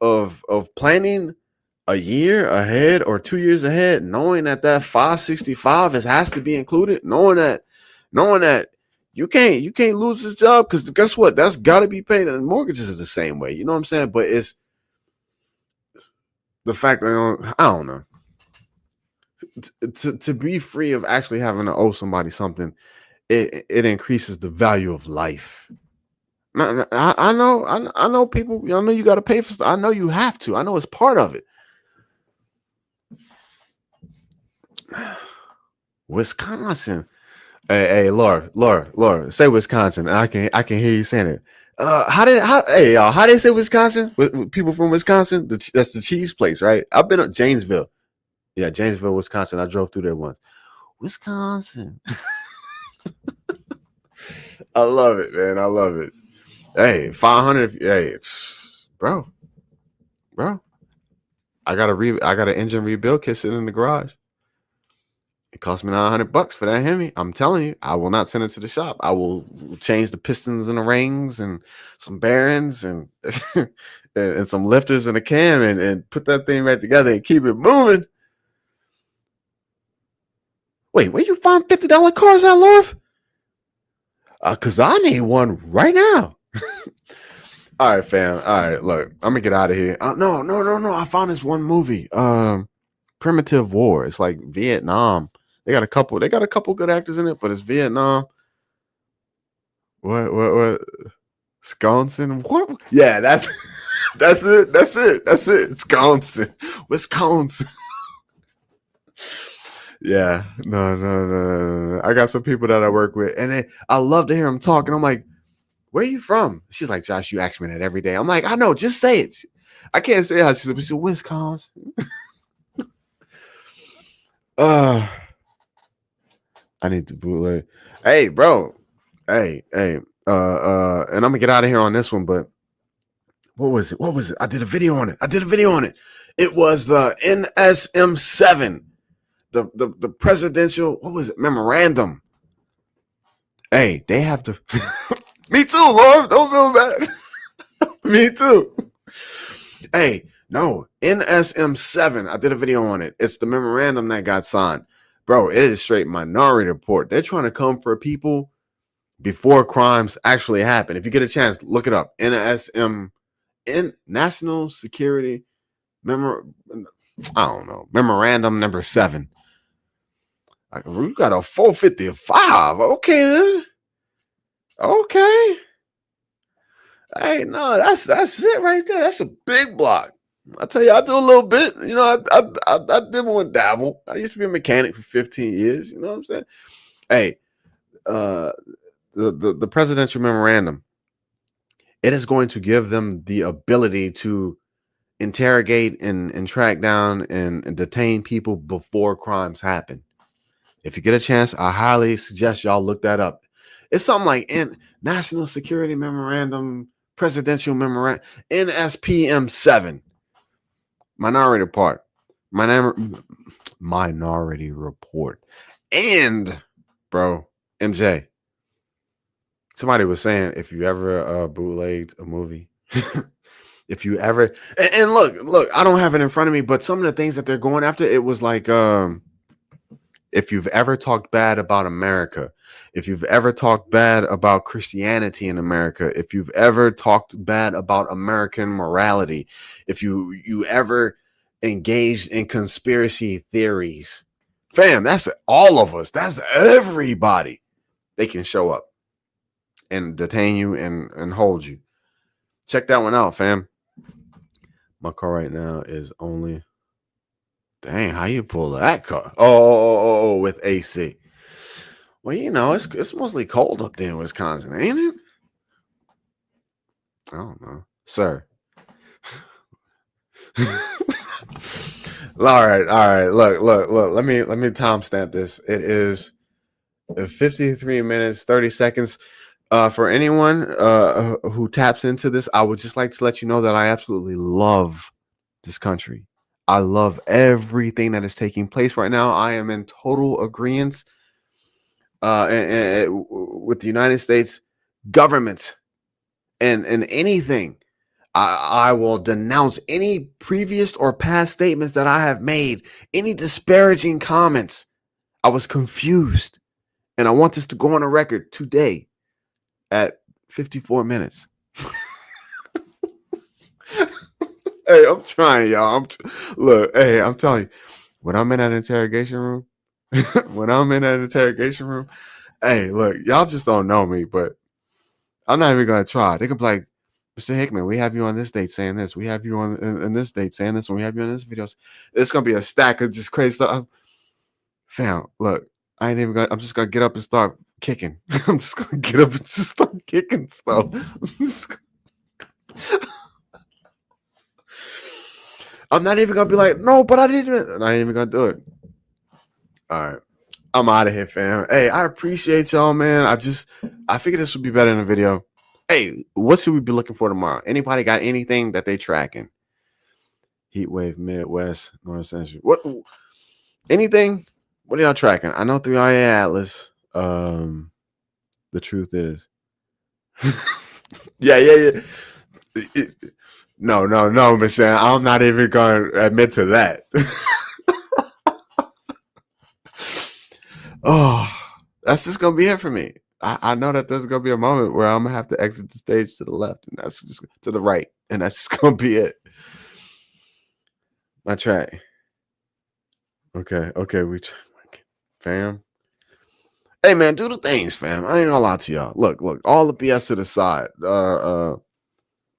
planning a year ahead or 2 years ahead, knowing that 565 has to be included, knowing that you can't lose this job, because guess what? That's got to be paid, and mortgages are the same way. You know what I'm saying? But it's the fact that I don't know. To be free of actually having to owe somebody something, it increases the value of life. I know people. I know you got to pay for stuff. I know you have to. I know it's part of it. Wisconsin. Hey, Laura, say Wisconsin. I can hear you saying it. Hey y'all, how they say Wisconsin? With people from Wisconsin, that's the cheese place, right? I've been at Janesville. Yeah, Janesville, Wisconsin. I drove through there once. Wisconsin. I love it, man. I love it. Hey, 500. Hey, bro. I got an engine rebuild kit sitting in the garage. It cost me $900 for that Hemi. I'm telling you, I will not send it to the shop. I will change the pistons and the rings and some bearings and and some lifters and a cam and put that thing right together and keep it moving. Wait, where you find $50 cars at, Lorf? Cause I need one right now. All right, fam. All right, look, I'm gonna get out of here. No. I found this one movie. Primitive War. It's like Vietnam. They got a couple good actors in it, but it's Vietnam. What? Wisconsin? What? Yeah, that's that's it. Wisconsin. Yeah, no. I got some people that I work with, and I love to hear them talk. And I'm like, "Where are you from?" She's like, "Josh, you ask me that every day." I'm like, "I know, just say it." I can't say how she's Wisconsin. I need to bootleg. Hey, bro. Hey. And I'm gonna get out of here on this one, but what was it? I did a video on it. It was the NSM7. The presidential, what was it, memorandum. Hey, they have to. Me too, Lord. Don't feel bad. Me too. Hey, no, NSM7. I did a video on it. It's the memorandum that got signed. Bro, it is straight Minority Report. They're trying to come for people before crimes actually happen. If you get a chance, look it up. National Security Memorandum number 7. Like, we got a 455. Okay, then. Okay. Hey, no, that's it right there. That's a big block. I tell you, I do a little bit. You know, I dibble and dabble. I used to be a mechanic for 15 years. You know what I'm saying? Hey, the presidential memorandum, it is going to give them the ability to interrogate and track down and detain people before crimes happen. If you get a chance, I highly suggest y'all look that up. It's something like National Security Memorandum, Presidential Memorandum, NSPM7. Minority Report. Minority Report. And, bro, MJ, somebody was saying if you ever bootlegged a movie, if you ever, and look, I don't have it in front of me, but some of the things that they're going after, it was like, if you've ever talked bad about America, if you've ever talked bad about Christianity in America, if you've ever talked bad about American morality, if you ever engaged in conspiracy theories, fam, that's all of us. That's everybody. They can show up and detain you and hold you. Check that one out, fam. My car right now is only... Dang, how you pull that car? Oh, with AC. Well, you know, it's mostly cold up there in Wisconsin, ain't it? I don't know, sir. All right. Look. Let me timestamp this. It is 53 minutes 30 seconds. For anyone who taps into this, I would just like to let you know that I absolutely love this country. I love everything that is taking place right now. I am in total agreement with the United States government and anything. I will denounce any previous or past statements that I have made, any disparaging comments. I was confused, and I want this to go on a record today at 54 minutes. Hey, I'm trying, y'all. I'm telling you, when I'm in that interrogation room, hey, look, y'all just don't know me, but I'm not even gonna try. They can be like, Mr. Hickman, we have you on this date saying this. We have you on in this date saying this. And we have you on this videos. It's gonna be a stack of just crazy stuff. Fam, look, I'm just gonna get up and start kicking. I'm just gonna get up and just start kicking stuff. I'm not even gonna be like, no, but I didn't. I'm not even gonna do it. All right. I'm out of here, fam. Hey, I appreciate y'all, man. I figured this would be better in a video. Hey, what should we be looking for tomorrow? Anybody got anything that they tracking? Heat wave, Midwest, North Central. What? Anything? What are y'all tracking? I know 3RA Atlas. The truth is, yeah. No, Miss Shan. I'm not even going to admit to that. Oh, that's just gonna be it for me. I know that there's gonna be a moment where I'm gonna have to exit the stage to the left, and that's just to the right, and that's just gonna be it. My track. Okay, fam. Hey man, do the things, fam. I ain't gonna lie to y'all. Look, all the BS to the side.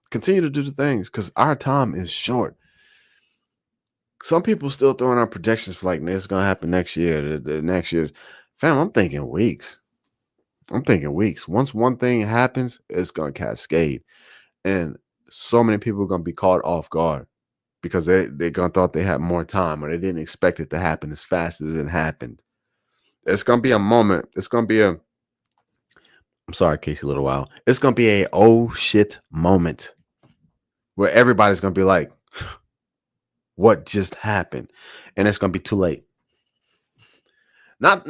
Continue to do the things because our time is short. Some people still throwing out projections for like this is gonna happen next year. The next year, fam. I'm thinking weeks. Once one thing happens, it's gonna cascade, and so many people are gonna be caught off guard because they gonna thought they had more time or they didn't expect it to happen as fast as it happened. It's gonna be a moment. It's gonna be a. I'm sorry, Casey, Little While. It's gonna be a oh shit moment where everybody's gonna be like, "What just happened?" And it's gonna be too late. Not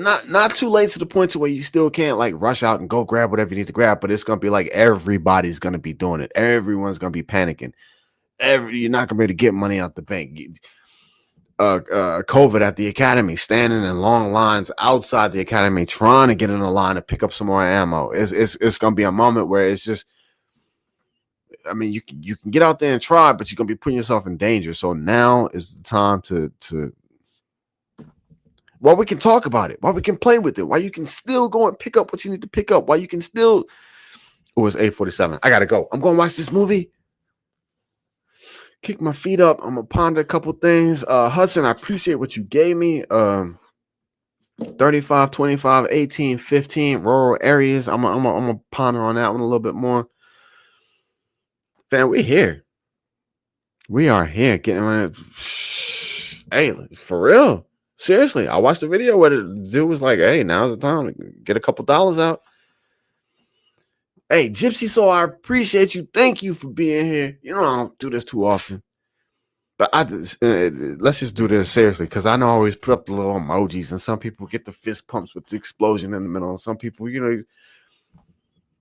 too late to the point to where you still can't like rush out and go grab whatever you need to grab, but it's gonna be like everybody's gonna be doing it. Everyone's gonna be panicking. You're not gonna be able to get money out the bank. COVID at the academy, standing in long lines outside the academy, trying to get in a line to pick up some more ammo. It's gonna be a moment where it's just. I mean, you can get out there and try, but you're gonna be putting yourself in danger. So now is the time to while we can talk about it, while we can play with it, while you can still go and pick up what you need to pick up, while you can still. Oh, it's 8:47. I gotta go. I'm gonna watch this movie. Kick my feet up. I'm gonna ponder a couple things. Hudson, I appreciate what you gave me. 35, 25, 18, 15 rural areas. I'm gonna ponder on that one a little bit more. Fam, we here. We are here getting on it. Hey, for real. Seriously, I watched the video where the dude was like, hey, now's the time to get a couple dollars out. Hey, Gypsy, so I appreciate you. Thank you for being here. You know, I don't do this too often. But let's just do this seriously because I know I always put up the little emojis and some people get the fist pumps with the explosion in the middle. And some people,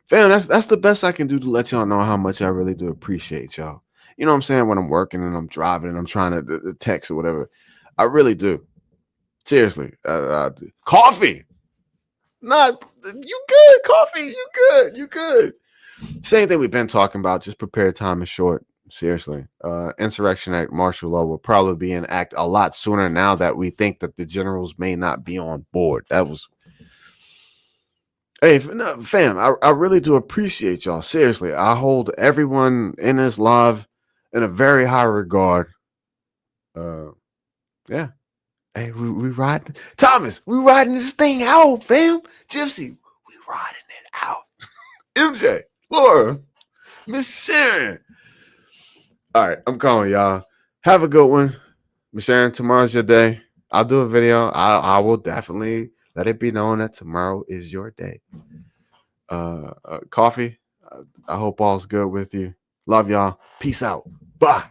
fam, that's the best I can do to let y'all know how much I really do appreciate y'all. You know what I'm saying? When I'm working and I'm driving and I'm trying to text or whatever, I really do. Seriously, coffee. Not you good, coffee. You good. Same thing we've been talking about. Just prepare. Time is short. Seriously, Insurection Act, martial law will probably be in act a lot sooner now that we think that the generals may not be on board. That was. Hey, fam, I really do appreciate y'all. Seriously, I hold everyone in this live in a very high regard. Yeah. Hey, we riding. Thomas, we riding this thing out, fam. Gypsy, we riding it out. MJ, Laura, Miss Sharon. All right, I'm calling y'all. Have a good one. Miss Sharon, tomorrow's your day. I'll do a video. I will definitely let it be known that tomorrow is your day. Coffee. I hope all's good with you. Love y'all. Peace out. Bye.